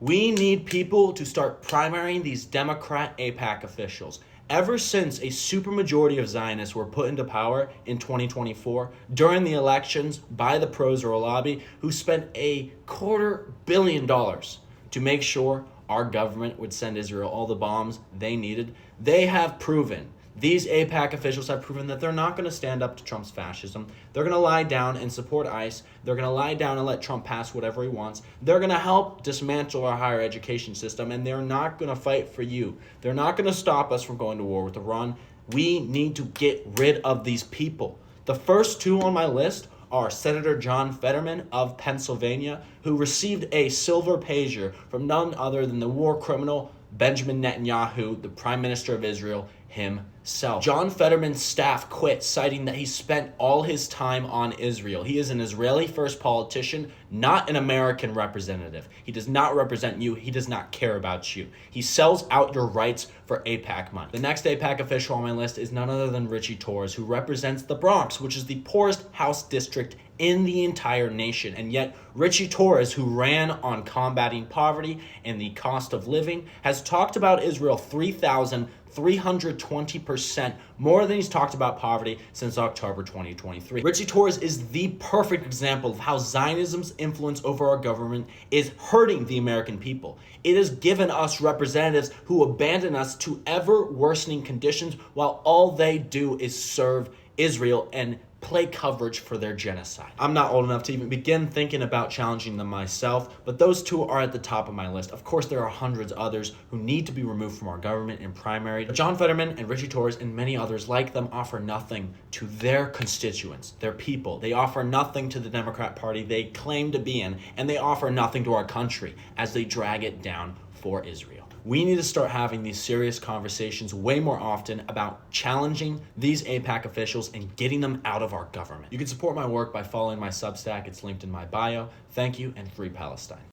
We need people to start primarying these Democrat AIPAC officials. Ever since a supermajority of Zionists were put into power in 2024 during the elections by the pro-Israel lobby, who spent $250 million to make sure our government would send Israel all the bombs they needed, these AIPAC officials have proven that they're not going to stand up to Trump's fascism. They're going to lie down and support ICE. They're going to lie down and let Trump pass whatever he wants. They're going to help dismantle our higher education system, and they're not going to fight for you. They're not going to stop us from going to war with Iran. We need to get rid of these people. The first two on my list are Senator John Fetterman of Pennsylvania, who received a silver pager from none other than the war criminal Benjamin Netanyahu, the Prime Minister of Israel himself. John Fetterman's staff quit, citing that he spent all his time on Israel. He is an Israeli-first politician, not an American representative. He does not represent you. He does not care about you. He sells out your rights for AIPAC money. The next AIPAC official on my list is none other than Richie Torres, who represents the Bronx, which is the poorest House district in the entire nation. And yet, Richie Torres, who ran on combating poverty and the cost of living, has talked about Israel 3,320% more than he's talked about poverty since October 2023. Richie Torres is the perfect example of how Zionism's influence over our government is hurting the American people. It has given us representatives who abandon us to ever worsening conditions while all they do is serve Israel and play coverage for their genocide. I'm not old enough to even begin thinking about challenging them myself, but those two are at the top of my list. Of course, there are hundreds others who need to be removed from our government and primaried. But John Fetterman and Richie Torres and many others like them offer nothing to their constituents, their people. They offer nothing to the Democrat Party they claim to be in, and they offer nothing to our country as they drag it down for Israel. We need to start having these serious conversations way more often about challenging these AIPAC officials and getting them out of our government. You can support my work by following my Substack. It's linked in my bio. Thank you, and free Palestine.